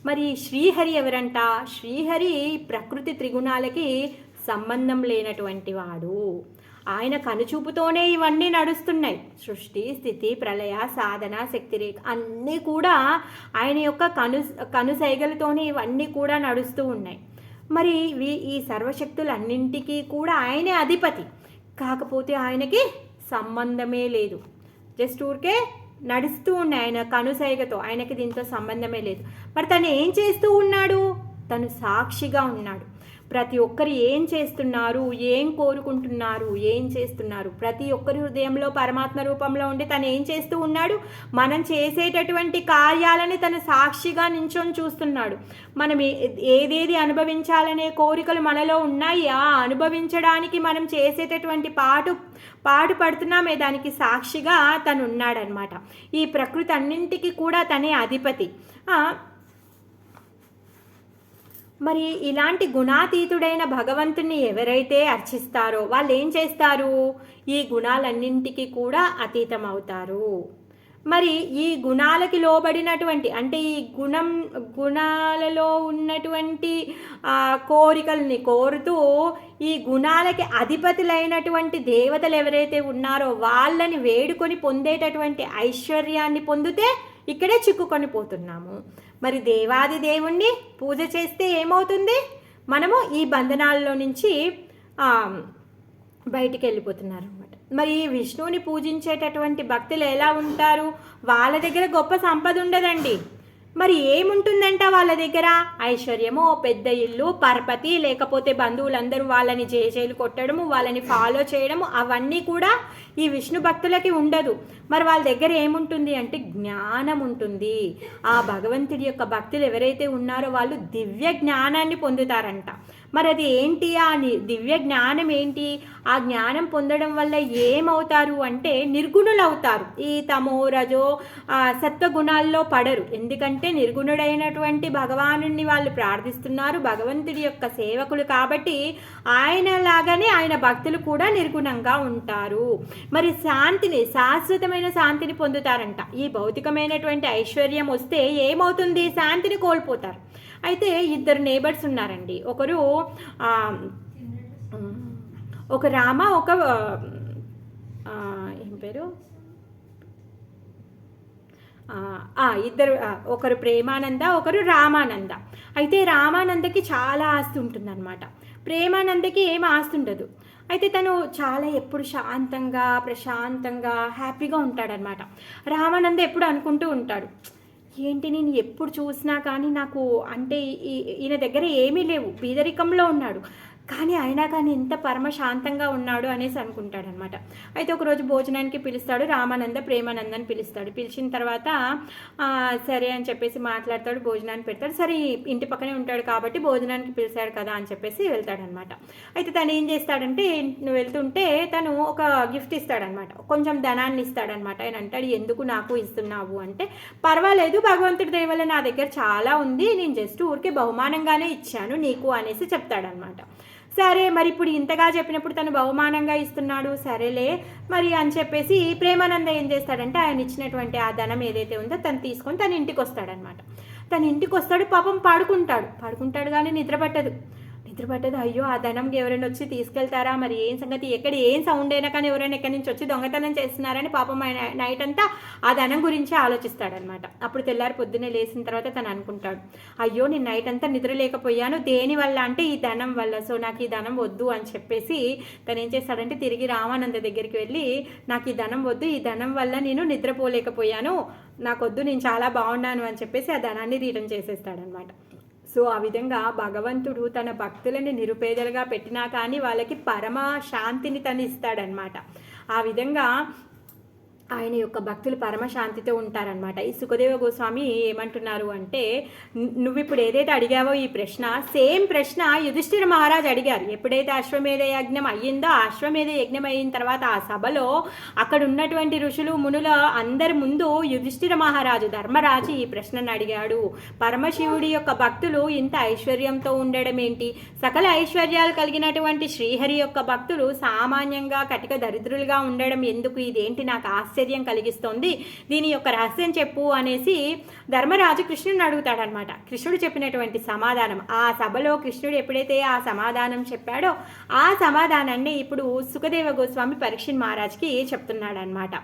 మరి శ్రీహరి ఎవరంట, శ్రీహరి ప్రకృతి త్రిగుణాలకి సంబంధం లేనటువంటి వాడు. ఆయన కనుచూపుతోనే ఇవన్నీ నడుస్తున్నాయి. సృష్టి, స్థితి, ప్రళయ, సాధన, శక్తి రేఖ అన్నీ కూడా ఆయన యొక్క కనుసైగలతోనే ఇవన్నీ కూడా నడుస్తూ ఉన్నాయి. మరి ఈ సర్వశక్తులన్నింటికీ కూడా ఆయనే అధిపతి. కాకపోతే ఆయనకి సంబంధమే లేదు, జస్ట్ ఊరికే నడుస్తూ ఉన్నాయి ఆయన కనుసైగతో, ఆయనకి దీంతో సంబంధమే లేదు. మరి తను ఏం చేస్తూ ఉన్నాడు, తను సాక్షిగా ఉన్నాడు. ప్రతి ఒక్కరు ఏం చేస్తున్నారు, ఏం కోరుకుంటున్నారు, ఏం చేస్తున్నారు, ప్రతి ఒక్కరి హృదయంలో పరమాత్మ రూపంలో ఉండి తను ఏం చేస్తూ ఉన్నాడు, మనం చేసేటటువంటి కార్యాలని తను సాక్షిగా నించొని చూస్తున్నాడు. మనం ఏదేది అనుభవించాలనే కోరికలు మనలో ఉన్నాయి, ఆ అనుభవించడానికి మనం చేసేటటువంటి పాటు పడుతున్నామే దానికి సాక్షిగా తను ఉన్నాడనమాట. ఈ ప్రకృతి అన్నింటికి కూడా తనే అధిపతి. మరి ఇలాంటి గుణాతీతుడైన భగవంతుని ఎవరైతే అర్చిస్తారో వాళ్ళు ఏం చేస్తారు? ఈ గుణాలన్నింటికి కూడా అతీతం అవుతారు. మరి ఈ గుణాలకి లోబడినటువంటి అంటే ఈ గుణాలలో ఉన్నటువంటి కోరికల్ని కోరుతూ ఈ గుణాలకి అధిపతులైనటువంటి దేవతలు ఎవరైతే ఉన్నారో వాళ్ళని వేడుకొని పొందేటటువంటి ఐశ్వర్యాన్ని పొందితే ఇక్కడే చిక్కుకొని పోతున్నాము. మరి దేవాది దేవుణ్ణి పూజ చేస్తే ఏమవుతుంది? మనము ఈ బంధనాల్లో నుంచి బయటికి వెళ్ళిపోతున్నారు అనమాట. మరి విష్ణువుని పూజించేటటువంటి భక్తులు ఎలా ఉంటారు? వాళ్ళ దగ్గర గొప్ప సంపద ఉండదండి. మరి ఏముంటుందంట వాళ్ళ దగ్గర? ఐశ్వర్యము, పెద్ద ఇల్లు, పరపతి, లేకపోతే బంధువులందరూ వాళ్ళని జేజేలు కొట్టడము, వాళ్ళని ఫాలో చేయడము, అవన్నీ కూడా ఈ విష్ణు భక్తులకి ఉండదు. మరి వాళ్ళ దగ్గర ఏముంటుంది అంటే జ్ఞానం ఉంటుంది. ఆ భగవంతుడి యొక్క భక్తులు ఎవరైతే ఉన్నారో వాళ్ళు దివ్య జ్ఞానాన్ని పొందుతారంట. మరి అది ఏంటి? ఆ దివ్య జ్ఞానం ఏంటి? ఆ జ్ఞానం పొందడం వల్ల ఏమవుతారు అంటే నిర్గుణులు అవుతారు. ఈ తమో రజో సత్వగుణాల్లో పడరు. ఎందుకంటే నిర్గుణుడైనటువంటి భగవానుడిని వాళ్ళు ప్రార్థిస్తున్నారు, భగవంతుడి యొక్క సేవకులు కాబట్టి ఆయన లాగానే ఆయన భక్తులు కూడా నిర్గుణంగా ఉంటారు. మరి శాంతిని, శాశ్వతమైన శాంతిని పొందుతారంట. ఈ భౌతికమైనటువంటి ఐశ్వర్యం వస్తే ఏమవుతుంది? శాంతిని కోల్పోతారు. అయితే ఇద్దరు నేబర్స్ ఉన్నారండి. ఒక రామ, ఏం పేరు, ఇద్దరు, ఒకరు ప్రేమానంద, ఒకరు రామానంద. అయితే రామానందకి చాలా ఆస్తి ఉంటుందన్నమాట. ప్రేమానందకి ఏం ఆస్తి ఉండదు. అయితే తను చాలా ఎప్పుడు శాంతంగా, ప్రశాంతంగా, హ్యాపీగా ఉంటాడనమాట. రామానంద ఎప్పుడు అనుకుంటూ ఉంటాడు, ఏంటి నేను ఎప్పుడు చూసినా కానీ నాకు అంటే ఈయన దగ్గర ఏమీ లేవు, బీదరికంలో ఉన్నాడు, కానీ అయినా కానీ ఎంత పరమశాంతంగా ఉన్నాడు అనేసి అనుకుంటాడనమాట. అయితే ఒకరోజు భోజనానికి పిలుస్తాడు రామానంద, ప్రేమానందని పిలుస్తాడు. పిలిచిన తర్వాత సరే అని చెప్పేసి మాట్లాడతాడు, భోజనాన్ని పెడతాడు. సరే ఇంటి పక్కనే ఉంటాడు కాబట్టి భోజనానికి పిలిచాడు కదా అని చెప్పేసి వెళ్తాడనమాట. అయితే తను ఏం చేస్తాడంటే వెళ్తుంటే తను ఒక గిఫ్ట్ ఇస్తాడనమాట, కొంచెం ధనాన్ని ఇస్తాడనమాట. ఆయన అంటాడు, ఎందుకు నాకు ఇస్తున్నావు అంటే, పర్వాలేదు భగవంతుడి దయ వల్ల నా దగ్గర చాలా ఉంది, నేను జస్ట్ ఊరికే బహుమానంగానే ఇచ్చాను నీకు అనేసి చెప్తాడనమాట. సరే మరి ఇప్పుడు ఇంతగా చెప్పినప్పుడు తను బహుమానంగా ఇస్తున్నాడు, సరేలే మరి అని చెప్పేసి ప్రేమానంద ఏం చేస్తాడంటే ఆయన ఇచ్చినటువంటి ఆ ధనం ఏదైతే ఉందో తను తీసుకొని తన ఇంటికి వస్తాడనమాట. తన ఇంటికి వస్తాడు, పాపం పడుకుంటాడు కానీ నిద్ర పట్టదు. అయ్యో ఆ ధనంకి ఎవరైనా వచ్చి తీసుకెళ్తారా, మరి ఏం సంగతి, ఎక్కడ ఏం సౌండ్ అయినా కానీ ఎవరైనా ఎక్కడి నుంచి వచ్చి దొంగతనం చేస్తున్నారని పాపం ఆయన నైట్ అంతా ఆ ధనం గురించి ఆలోచిస్తాడనమాట. అప్పుడు తెల్లారి పొద్దున్నే లేచిన తర్వాత తను అనుకుంటాడు, అయ్యో నేను నైట్ అంతా నిద్ర లేకపోయాను, దేనివల్ల అంటే ఈ ధనం వల్ల, సో నాకు ఈ ధనం వద్దు అని చెప్పేసి తను ఏం చేస్తాడంటే తిరిగి రామానంద దగ్గరికి వెళ్ళి, నాకు ఈ ధనం వద్దు, ఈ ధనం వల్ల నేను నిద్రపోలేకపోయాను, నాకొద్దు, నేను చాలా బాగున్నాను అని చెప్పేసి ఆ ధనాన్ని రిటర్న్ చేసేస్తాడనమాట. సో ఆ విధంగా భగవంతుడు తన భక్తులని నిరుపేదలుగా పెట్టినా కానీ వాళ్ళకి పరమ శాంతిని తను ఇస్తాడనమాట. ఆ విధంగా ఆయన యొక్క భక్తులు పరమశాంతితో ఉంటారనమాట. ఈ సుఖదేవ గోస్వామి ఏమంటున్నారు అంటే, నువ్వు ఇప్పుడు ఏదైతే అడిగావో ఈ ప్రశ్న, సేమ్ ప్రశ్న యుధిష్ఠిర మహారాజు అడిగారు. ఎప్పుడైతే అశ్వమేధ యజ్ఞం అయ్యిందో, అశ్వమేధ యజ్ఞం అయిన తర్వాత ఆ సభలో అక్కడ ఉన్నటువంటి ఋషులు మునుల అందరి ముందు యుధిష్ఠిర మహారాజు ధర్మరాజు ఈ ప్రశ్నను అడిగాడు, పరమశివుడి యొక్క భక్తులు ఇంత ఐశ్వర్యంతో ఉండడం ఏంటి, సకల ఐశ్వర్యాలు కలిగినటువంటి శ్రీహరి యొక్క భక్తులు సామాన్యంగా కటిక దరిద్రులుగా ఉండడం ఎందుకు, ఇదేంటి నాకు ఆశ్చర్యం కలిగిస్తోంది, దీని యొక్క రహస్యం చెప్పు అనేసి ధర్మరాజు కృష్ణుడిని అడుగుతాడనమాట. కృష్ణుడు చెప్పినటువంటి సమాధానం, ఆ సభలో కృష్ణుడు ఎప్పుడైతే ఆ సమాధానం చెప్పాడో ఆ సమాధానాన్ని ఇప్పుడు సుఖదేవ గోస్వామి పరీక్షిత్ మహారాజ్కి చెప్తున్నాడనమాట.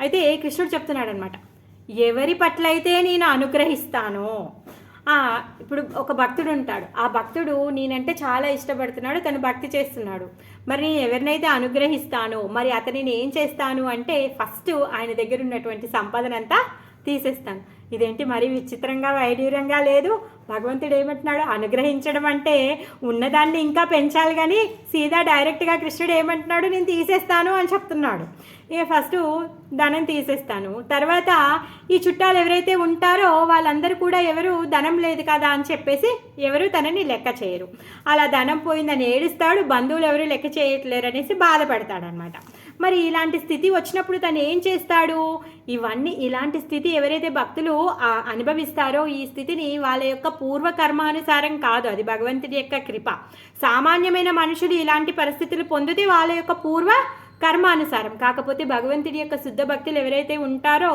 అయితే కృష్ణుడు చెప్తున్నాడనమాట, ఎవరి పట్ల అయితే నేను అనుగ్రహిస్తానో, ఇప్పుడు ఒక భక్తుడు ఉంటాడు, ఆ భక్తుడు నేనంటే చాలా ఇష్టపడుతున్నాడు, తను భక్తి చేస్తున్నాడు, మరి నేను ఎవరినైతే అనుగ్రహిస్తానో మరి అతనిని ఏం చేస్తాను అంటే ఫస్ట్ ఆయన దగ్గర ఉన్నటువంటి సంపదనంతా తీసేస్తాను. ఇదేంటి మరి విచిత్రంగా వైడ్యూరంగా లేదు, భగవంతుడు ఏమంటున్నాడు, అనుగ్రహించడం అంటే ఉన్నదాన్ని ఇంకా పెంచాలి కానీ సీదా డైరెక్ట్గా కృష్ణుడు ఏమంటున్నాడు, నేను తీసేస్తాను అని చెప్తున్నాడు. ఇక ఫస్ట్ ధనం తీసేస్తాను, తర్వాత ఈ చుట్టాలు ఎవరైతే ఉంటారో వాళ్ళందరూ కూడా ఎవరు ధనం లేదు కదా అని చెప్పేసి ఎవరు తనని లెక్క చేయరు, అలా ధనం పోయిందని ఏడుస్తాడు, బంధువులు ఎవరు లెక్క చేయట్లేరు అనేసి బాధపడతాడనమాట. మరి ఇలాంటి స్థితి వచ్చినప్పుడు తను ఏం చేస్తాడు? ఇవన్నీ ఇలాంటి స్థితి ఎవరైతే భక్తులు అనుభవిస్తారో ఈ స్థితిని వాళ్ళ యొక్క పూర్వకర్మానుసారం కాదు, అది భగవంతుడి యొక్క కృప. సామాన్యమైన మనుషులు ఇలాంటి పరిస్థితులు పొందితే వాళ్ళ యొక్క పూర్వ కర్మానుసారం. కాకపోతే భగవంతుడి యొక్క శుద్ధ భక్తులు ఎవరైతే ఉంటారో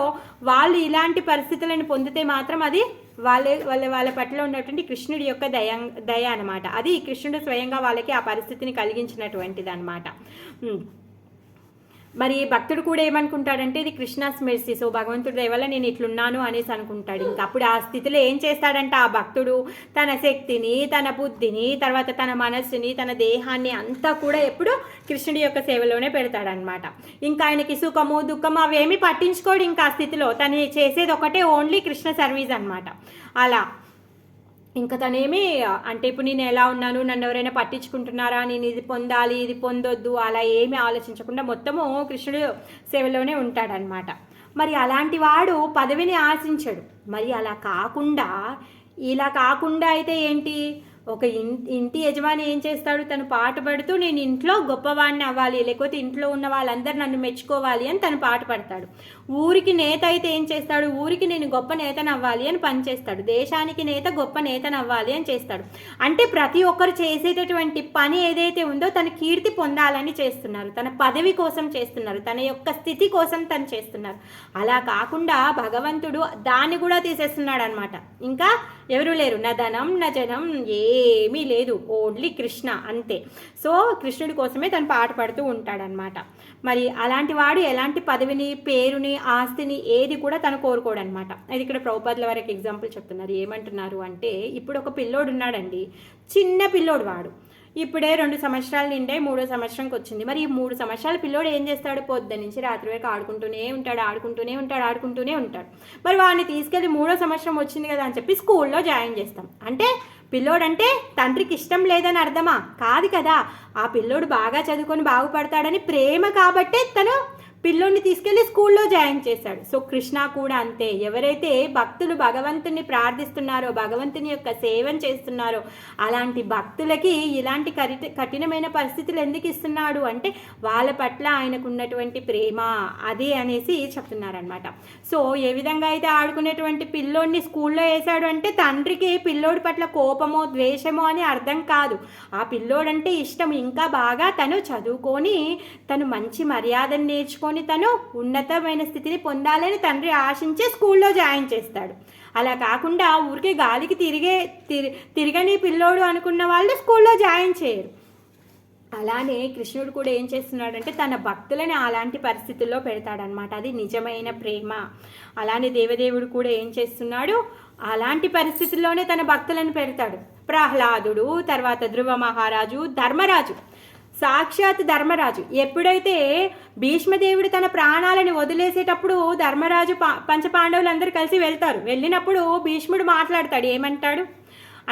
వాళ్ళు ఇలాంటి పరిస్థితులను పొందితే మాత్రం అది వాళ్ళ పట్ల ఉన్నటువంటి కృష్ణుడి యొక్క దయ అనమాట. అది కృష్ణుడు స్వయంగా వాళ్ళకి ఆ పరిస్థితిని కలిగించినటువంటిది అనమాట. మరి భక్తుడు కూడా ఏమనుకుంటాడంటే ఇది కృష్ణాస్ మెర్సీ, సో భగవంతుడి దయ వల్ల నేను ఇట్లున్నాను అనేసి అనుకుంటాడు. ఇంకా అప్పుడు ఆ స్థితిలో ఏం చేస్తాడంటే ఆ భక్తుడు తన శక్తిని, తన బుద్ధిని, తర్వాత తన మనస్సుని, తన దేహాన్ని అంతా కూడా ఎప్పుడు కృష్ణుడి యొక్క సేవలోనే పెడతాడనమాట. ఇంకా ఆయనకి సుఖము దుఃఖము అవేమీ పట్టించుకోడు. ఇంకా ఆ స్థితిలో తను చేసేది ఒకటే, ఓన్లీ కృష్ణ సర్వీస్ అనమాట. అలా ఇంకా తనేమి అంటే ఇప్పుడు నేను ఎలా ఉన్నాను, నన్ను ఎవరైనా పట్టించుకుంటున్నారా, నేను ఇది పొందాలి ఇది పొందొద్దు అలా ఏమీ ఆలోచించకుండా మొత్తము కృష్ణుడు సేవలోనే ఉంటాడనమాట. మరి అలాంటి వాడు పదవిని ఆశించడు. మరి ఇలా కాకుండా అయితే ఏంటి, ఒక ఇంటి యజమాని ఏం చేస్తాడు, తను పాట పడుతూ నేను ఇంట్లో గొప్పవాడిని అవ్వాలి, లేకపోతే ఇంట్లో ఉన్న వాళ్ళందరూ నన్ను మెచ్చుకోవాలి అని తను పాట పడతాడు. ఊరికి నేత అయితే ఏం చేస్తాడు, ఊరికి నేను గొప్ప నేతను అవ్వాలి అని పనిచేస్తాడు. దేశానికి నేత గొప్ప నేతను అవ్వాలి అని చేస్తాడు. అంటే ప్రతి ఒక్కరు చేసేటటువంటి పని ఏదైతే ఉందో తన కీర్తి పొందాలని చేస్తున్నారు, తన పదవి కోసం చేస్తున్నారు, తన యొక్క స్థితి కోసం తను చేస్తున్నారు. అలా కాకుండా భగవంతుడు దాన్ని కూడా తీసేస్తున్నాడు అనమాట. ఇంకా ఎవరు లేరు, నా ధనం నా జనం ఏమీ లేదు, ఓన్లీ కృష్ణ అంతే. సో కృష్ణుడి కోసమే తను పాట పడుతూ ఉంటాడనమాట. మరి అలాంటి వాడు ఎలాంటి పదవిని, పేరుని, ఆస్తిని ఏది కూడా తను కోరుకోడనమాట. అది ఇక్కడ ప్రభుపాదుల వరకు ఎగ్జాంపుల్ చెప్తున్నారు. ఏమంటున్నారు అంటే, ఇప్పుడు ఒక పిల్లోడు ఉన్నాడండి, చిన్న పిల్లోడు, వాడు ఇప్పుడే 2 సంవత్సరాలు నిండే 3వ సంవత్సరంకి వచ్చింది. మరి ఈ 3 సంవత్సరాల పిల్లోడు ఏం చేస్తాడు, పొద్దు నుంచి రాత్రి వరకు ఆడుకుంటూనే ఉంటాడు. మరి వాడిని తీసుకెళ్ళి 3వ సంవత్సరం వచ్చింది కదా అని చెప్పి స్కూల్లో జాయిన్ చేస్తాం. అంటే పిల్లోడంటే తండ్రికి ఇష్టం లేదని అర్థమా? కాదు కదా. ఆ పిల్లోడు బాగా చదువుకొని బాగుపడతాడని ప్రేమ కాబట్టే తను పిల్లోడిని తీసుకెళ్లి స్కూల్లో జాయిన్ చేశాడు. సో కృష్ణ కూడా అంతే. ఎవరైతే భక్తులు భగవంతుని ప్రార్థిస్తున్నారో, భగవంతుని యొక్క సేవను చేస్తున్నారో అలాంటి భక్తులకి ఇలాంటి కఠినమైన పరిస్థితులు ఎందుకు ఇస్తున్నాడు అంటే వాళ్ళ పట్ల ఆయనకు ఉన్నటువంటి ప్రేమ అది అనేసి చెప్తున్నారనమాట. సో ఏ విధంగా అయితే ఆడుకునేటువంటి పిల్లోడిని స్కూల్లో వేశాడు అంటే తండ్రికి పిల్లోడి పట్ల కోపమో ద్వేషమో అని అర్థం కాదు. ఆ పిల్లోడంటే ఇష్టం, ఇంకా బాగా తను చదువుకొని తను మంచి మర్యాదను నేర్చుకొని తను ఉన్నతమైన స్థితిని పొందాలని తండ్రి ఆశించే స్కూల్లో జాయిన్ చేస్తాడు. అలా కాకుండా ఊరికే గాలికి తిరగని పిల్లోడు అనుకున్న వాళ్ళు స్కూల్లో జాయిన్ చేయరు. అలానే కృష్ణుడు కూడా ఏం చేస్తున్నాడంటే తన భక్తులని అలాంటి పరిస్థితుల్లో పెడతాడనమాట. అది నిజమైన ప్రేమ. అలానే దేవదేవుడు కూడా ఏం చేస్తున్నాడు, అలాంటి పరిస్థితుల్లోనే తన భక్తులను పెడతాడు. ప్రహ్లాదుడు, తర్వాత ధ్రువ మహారాజు, ధర్మరాజు, సాక్షాత్ ధర్మరాజు. ఎప్పుడైతే భీష్మదేవుడు తన ప్రాణాలను వదిలేసేటప్పుడు ధర్మరాజు పంచపాండవులందరూ కలిసి వెళ్తారు. వెళ్ళినప్పుడు భీష్ముడు మాట్లాడతాడు. ఏమంటాడు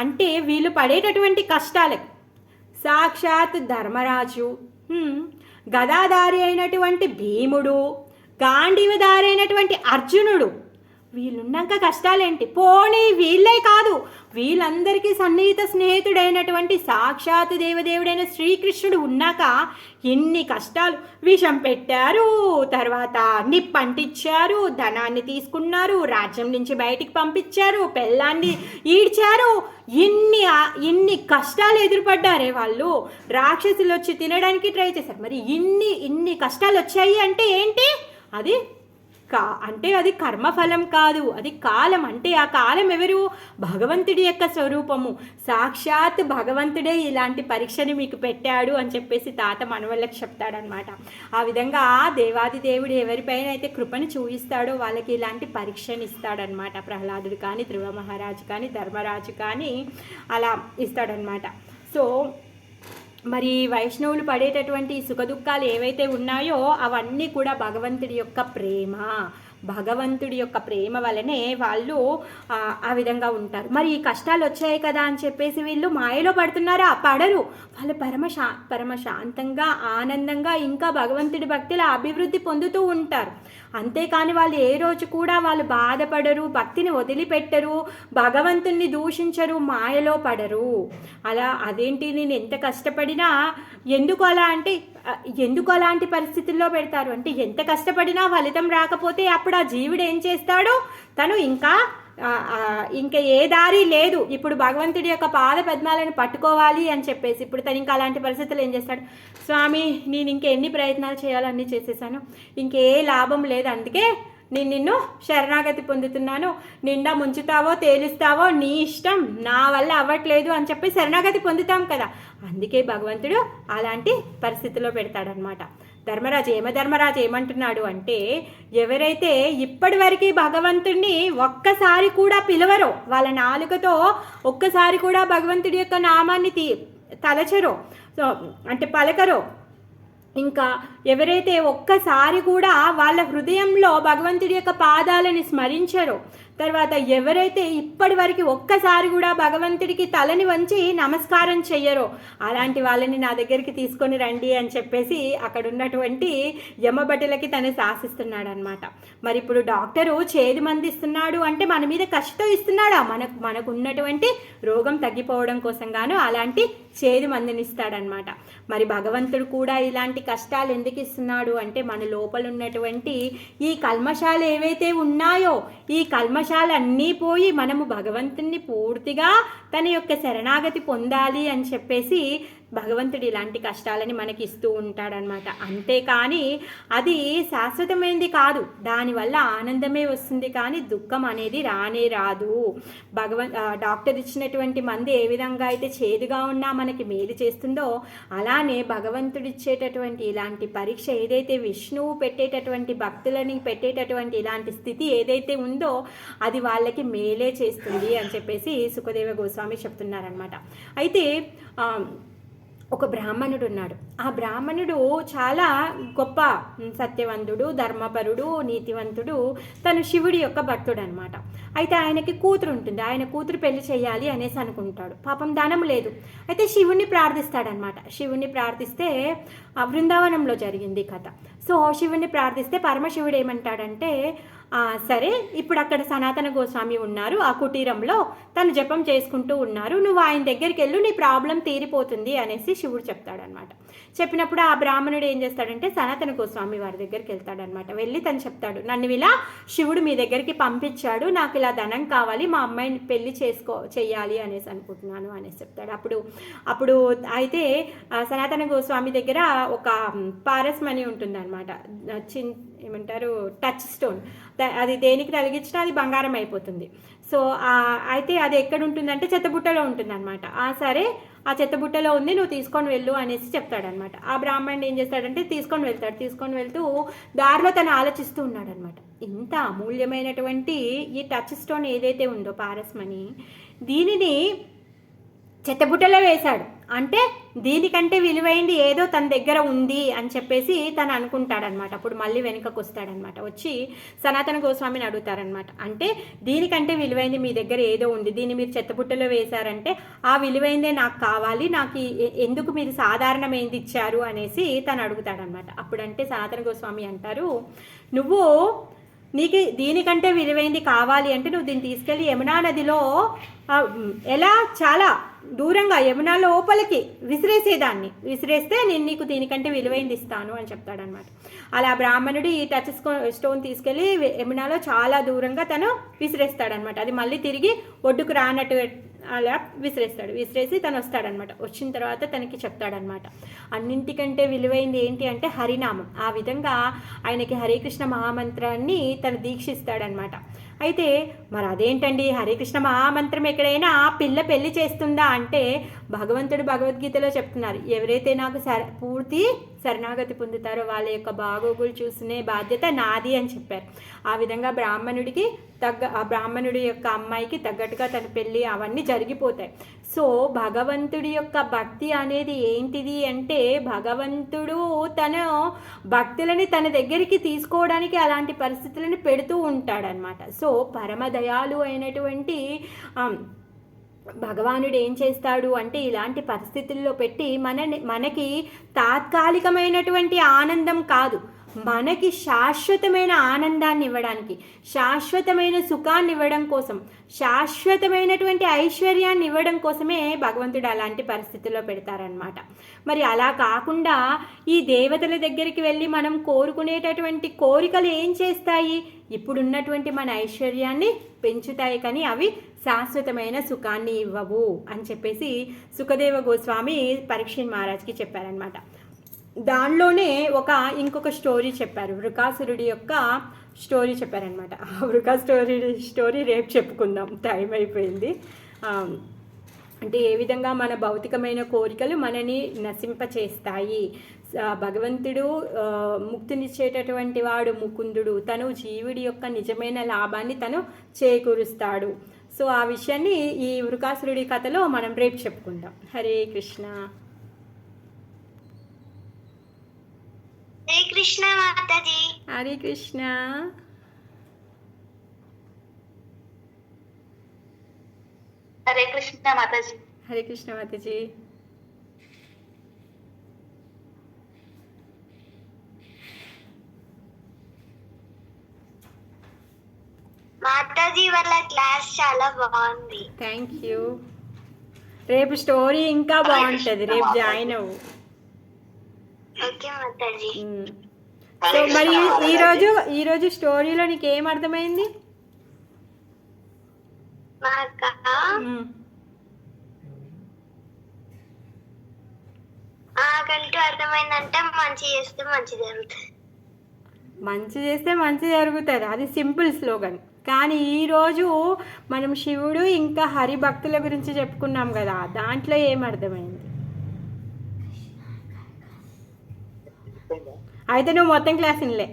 అంటే, వీళ్ళు పడేటటువంటి కష్టాలకు సాక్షాత్ ధర్మరాజు, గదాధారి అయినటువంటి భీముడు, గాంధీవధారి అయినటువంటి అర్జునుడు, వీళ్ళున్నాక కష్టాలేంటి? పోనీ వీళ్ళే కాదు, వీళ్ళందరికీ సన్నిహిత స్నేహితుడైనటువంటి సాక్షాత్ దేవదేవుడైన శ్రీకృష్ణుడు ఉన్నాక ఎన్ని కష్టాలు. విషం పెట్టారు, తర్వాత నిప్పంటిచ్చారు, ధనాన్ని తీసుకున్నారు, రాజ్యం నుంచి బయటికి పంపించారు, పెళ్ళాన్ని ఈడ్చారు, ఇన్ని కష్టాలు ఎదురుపడ్డారే వాళ్ళు. రాక్షసులు వచ్చి తినడానికి ట్రై చేశారు. మరి ఇన్ని కష్టాలు వచ్చాయి అంటే ఏంటి? అది అది కర్మఫలం కాదు, అది కాలం. అంటే ఆ కాలం ఎవరు? భగవంతుడి యొక్క స్వరూపము. సాక్షాత్ భగవంతుడే ఇలాంటి పరీక్షని మీకు పెట్టాడు అని చెప్పేసి తాత మనవళ్ళకి చెప్తాడనమాట. ఆ విధంగా దేవాది దేవుడు ఎవరిపైన అయితే కృపను చూపిస్తాడో వాళ్ళకి ఇలాంటి పరీక్షని ఇస్తాడనమాట. ప్రహ్లాదుడు కానీ, ధ్రువ మహారాజు కానీ, ధర్మరాజు కానీ అలా ఇస్తాడనమాట. సో మరి వైష్ణవులు పడేటటువంటి సుఖదుఖాలు ఏవైతే ఉన్నాయో అవన్నీ కూడా భగవంతుడి యొక్క ప్రేమ, భగవంతుడి యొక్క ప్రేమ వలనే వాళ్ళు ఆ విధంగా ఉంటారు. మరి ఈ కష్టాలు వచ్చాయి కదా అని చెప్పేసి వీళ్ళు మాయలో పడుతున్నారా? పడరు. వాళ్ళు పరమశాంతంగా ఆనందంగా ఇంకా భగవంతుడి భక్తిలో అభివృద్ధి పొందుతూ ఉంటారు. అంతేకాని వాళ్ళు ఏ రోజు కూడా వాళ్ళు బాధపడరు, భక్తిని వదిలిపెట్టరు, భగవంతుణ్ణి దూషించరు, మాయలో పడరు. అలా అదేంటి, నేను ఎంత కష్టపడినా ఎందుకు అలాంటి పరిస్థితుల్లో పెడతారు అంటే, ఎంత కష్టపడినా ఫలితం రాకపోతే అప్పుడు ఆ జీవుడు ఏం చేస్తాడో, తను ఇంకా ఏ దారి లేదు, ఇప్పుడు భగవంతుడి యొక్క పాద పద్మాలను పట్టుకోవాలి అని చెప్పేసి ఇప్పుడు తను ఇంకా అలాంటి పరిస్థితులు ఏం చేస్తాడు, స్వామి నేను ఇంకెన్ని ప్రయత్నాలు చేయాలన్నీ చేసేసాను, ఇంకే లాభం లేదు, అందుకే నేను నిన్ను శరణాగతి పొందుతున్నాను, నిండా ముంచుతావో తేలుస్తావో నీ ఇష్టం, నా వల్ల అవ్వట్లేదు అని చెప్పి శరణాగతి పొందుతాం కదా. అందుకే భగవంతుడు అలాంటి పరిస్థితిలో పెడతాడనమాట. ధర్మరాజు ఏమంటున్నాడు అంటే, ఎవరైతే ఇప్పటి వరకు భగవంతుడిని ఒక్కసారి కూడా పిలవరో, వాళ్ళ నాలుకతో ఒక్కసారి కూడా భగవంతుడి యొక్క నామాన్ని తలచరో, అంటే పలకరో, ఇంకా ఎవరైతే ఒక్కసారి కూడా వాళ్ళ హృదయంలో భగవంతుడి యొక్క పాదాలని స్మరించరో, తర్వాత ఎవరైతే ఇప్పటి వరకు ఒక్కసారి కూడా భగవంతుడికి తలని వంచి నమస్కారం చెయ్యరో, అలాంటి వాళ్ళని నా దగ్గరికి తీసుకొని రండి అని చెప్పేసి అక్కడ ఉన్నటువంటి యమభటులకి తను శాసిస్తున్నాడు అనమాట. మరి ఇప్పుడు డాక్టరు చేదు మంది ఇస్తున్నాడు అంటే మన మీద కష్టం ఇస్తున్నాడా? మనకు ఉన్నటువంటి రోగం తగ్గిపోవడం కోసం గాను అలాంటి చేదు మందిని ఇస్తాడనమాట. మరి భగవంతుడు కూడా ఇలాంటి కష్టాలు ఎందుకు ఇస్తున్నాడు అంటే, మన లోపల ఉన్నటువంటి ఈ కల్మషాలు ఏవైతే ఉన్నాయో, ఈ కల్మషాలన్నీ పోయి మనము భగవంతుణ్ణి పూర్తిగా తన యొక్క శరణాగతి పొందాలి అని చెప్పేసి భగవంతుడు ఇలాంటి కష్టాలని మనకి ఇస్తూ ఉంటాడనమాట. అంతేకాని అది శాశ్వతమైనది కాదు, దానివల్ల ఆనందమే వస్తుంది కానీ దుఃఖం అనేది రానే రాదు. డాక్టర్ ఇచ్చినటువంటి మందు ఏ విధంగా అయితే చేదుగా ఉన్నా మనకి మేలు చేస్తుందో, అలానే భగవంతుడు ఇచ్చేటటువంటి ఇలాంటి పరీక్ష ఏదైతే విష్ణువు పెట్టేటటువంటి భక్తులని పెట్టేటటువంటి ఇలాంటి స్థితి ఏదైతే ఉందో అది వాళ్ళకి మేలే చేస్తుంది అని చెప్పేసి సుఖదేవ గోస్వామి చెప్తున్నారనమాట. అయితే ఒక బ్రాహ్మణుడు ఉన్నాడు. ఆ బ్రాహ్మణుడు చాలా గొప్ప సత్యవంతుడు, ధర్మపరుడు, నీతివంతుడు, తను శివుడి యొక్క భక్తుడు అనమాట. అయితే ఆయనకి కూతురు ఉంటుంది. ఆయన కూతురు పెళ్లి చేయాలి అనేసి అనుకుంటాడు. పాపం ధనం లేదు. అయితే శివుణ్ణి ప్రార్థిస్తాడనమాట. శివుణ్ణి ప్రార్థిస్తే బృందావనంలో జరిగింది కథ. సో శివుణ్ణి ప్రార్థిస్తే పరమశివుడు ఏమంటాడంటే, సరే ఇప్పుడు అక్కడ సనాతన గోస్వామి ఉన్నారు, ఆ కుటీరంలో తను జపం చేసుకుంటూ ఉన్నారు, నువ్వు ఆయన దగ్గరికి వెళ్ళు, నీ ప్రాబ్లం తీరిపోతుంది అనేసి శివుడు చెప్తాడనమాట. చెప్పినప్పుడు ఆ బ్రాహ్మణుడు ఏం చేస్తాడంటే సనాతన గోస్వామి వారి దగ్గరికి వెళ్తాడనమాట. వెళ్ళి తను చెప్తాడు, నన్ను ఇలా శివుడు మీ దగ్గరికి పంపించాడు, నాకు ఇలా ధనం కావాలి, మా అమ్మాయిని పెళ్లి చెయ్యాలి అనేసి అనుకుంటున్నాను అనేసి చెప్తాడు. అప్పుడు అయితే సనాతన గోస్వామి దగ్గర ఒక పారస్మణి ఉంటుందన్నమాట, ఏమంటారు టచ్ స్టోన్, అది దేనికి తగిలించినా అది బంగారం అయిపోతుంది. సో అయితే అది ఎక్కడ ఉంటుందంటే చెత్తబుట్టలో ఉంటుంది అనమాట. సరే ఆ చెత్తబుట్టలో ఉంది, నువ్వు తీసుకొని వెళ్ళు అనేసి చెప్తాడనమాట. ఆ బ్రాహ్మణుడు ఏం చేస్తాడంటే తీసుకొని వెళ్తూ దారిలో తను ఆలోచిస్తూ ఉన్నాడనమాట. ఇంత అమూల్యమైనటువంటి ఈ టచ్ స్టోన్ ఏదైతే ఉందో పారస్మణి, దీనిని చెత్తబుట్టలో వేశాడు అంటే దీనికంటే విలువైంది ఏదో తన దగ్గర ఉంది అని చెప్పేసి తను అనుకుంటాడనమాట. అప్పుడు మళ్ళీ వెనుకకు వస్తాడనమాట. వచ్చి సనాతన గోస్వామిని అడుగుతారనమాట. అంటే దీనికంటే విలువైంది మీ దగ్గర ఏదో ఉంది, దీన్ని మీరు చెత్తబుట్టలో వేశారంటే ఆ విలువైందే నాకు కావాలి, నాకు ఎందుకు మీరు సాధారణమైంది ఇచ్చారు అనేసి తను అడుగుతాడనమాట. అప్పుడంటే సనాతన గోస్వామి అంటారు, నీకు దీనికంటే విలువైంది కావాలి అంటే నువ్వు దీన్ని తీసుకెళ్ళి యమునా నదిలో ఎలా చాలా దూరంగా యమునా లోపలికి విసిరేస్తే నేను నీకు దీనికంటే విలువైంది ఇస్తాను అని చెప్తాడనమాట. అలా బ్రాహ్మణుడు ఈ టచ్ స్టోన్ తీసుకెళ్ళి యమునాలో చాలా దూరంగా తను విసిరేస్తాడనమాట. అది మళ్ళీ తిరిగి ఒడ్డుకు రానట్టు అలా విసిరేసి తను వస్తాడనమాట. వచ్చిన తర్వాత తనకి చెప్తాడనమాట, అన్నింటికంటే విలువైంది ఏంటి అంటే హరినామం. ఆ విధంగా ఆయనకి హరే కృష్ణ మహామంత్రాన్ని తను దీక్షిస్తాడనమాట. అయితే మరి అదేంటండి హరే కృష్ణ మహామంత్రం ఎక్కడైనా పిల్ల పెళ్లి చేస్తుందా అంటే భగవంతుడు భగవద్గీతలో చెప్తున్నారు, ఎవరైతే నాకు పూర్తి శరణాగతి పొందుతారో వాళ్ళ యొక్క బాగోగులు చూసుకునే బాధ్యత నాది అని చెప్పారు. ఆ విధంగా ఆ బ్రాహ్మణుడి యొక్క అమ్మాయికి తగ్గట్టుగా తన పెళ్ళి అవన్నీ జరిగిపోతాయి. సో భగవంతుడి యొక్క భక్తి అనేది ఏంటిది అంటే భగవంతుడు తన భక్తులని తన దగ్గరికి తీసుకోవడానికి అలాంటి పరిస్థితులను పెడుతూ ఉంటాడనమాట. సో పరమదయాలు అయినటువంటి భగవానుడు ఏం చేస్తాడు అంటే ఇలాంటి పరిస్థితుల్లో పెట్టి మనకి తాత్కాలికమైనటువంటి ఆనందం కాదు, మనకి శాశ్వతమైన ఆనందాన్ని ఇవ్వడానికి, శాశ్వతమైన సుఖాన్ని ఇవ్వడం కోసం, శాశ్వతమైనటువంటి ఐశ్వర్యాన్ని ఇవ్వడం కోసమే భగవంతుడు అలాంటి పరిస్థితుల్లో పెడతారనమాట. మరి అలా కాకుండా ఈ దేవతల దగ్గరికి వెళ్ళి మనం కోరుకునేటటువంటి కోరికలు ఏం చేస్తాయి, ఇప్పుడున్నటువంటి మన ఐశ్వర్యాన్ని పెంచుతాయి కానీ అవి శాశ్వతమైన సుఖాన్ని ఇవ్వవు అని చెప్పేసి సుఖదేవ గోస్వామి పరీక్షిత్ మహారాజ్కి చెప్పారనమాట. దానిలోనే ఇంకొక స్టోరీ చెప్పారు, వృకాసురుడి యొక్క స్టోరీ చెప్పారనమాట. వృకా స్టోరీ రేపు చెప్పుకుందాం, టైం అయిపోయింది. అంటే ఏ విధంగా మన భౌతికమైన కోరికలు మనని నశింపచేస్తాయి. భగవంతుడు ముక్తినిచ్చేటటువంటి వాడు ముకుందుడు, తను జీవుడి యొక్క నిజమైన లాభాన్ని తను చేకూరుస్తాడు. సో ఆ విషయాన్ని ఈ వృకాసురుడి కథలో మనం రేపు చెప్పుకుందాం. హరే కృష్ణ. హరే కృష్ణ మాతాజీ. హరే కృష్ణ. హరే కృష్ణ మాతాజీ. హరే కృష్ణ మాతాజీ. మాతాజీ వాళ్ళ క్లాస్ చాలా బాగుంది. Thank you. రేపు స్టోరీ ఇంకా బాగుంటుంది, రేపు జాయిన్ అవ్వు. ఓకే మాతాజీ. సో మరి ఈరోజు స్టోరీలో నీకు ఏం అర్థమైంది? నాకంటూ అర్థమైందంటే మంచి చేస్తే మంచి జరుగుతుంది. మంచి చేస్తే మంచి జరుగుతుంది, అది సింపుల్ స్లోగన్. కానీ ఈరోజు మనం శివుడు ఇంకా హరి భక్తుల గురించి చెప్పుకున్నాం కదా, దాంట్లో ఏం అర్థమైంది? అయితే నువ్వు మొత్తం క్లాస్ వినలే.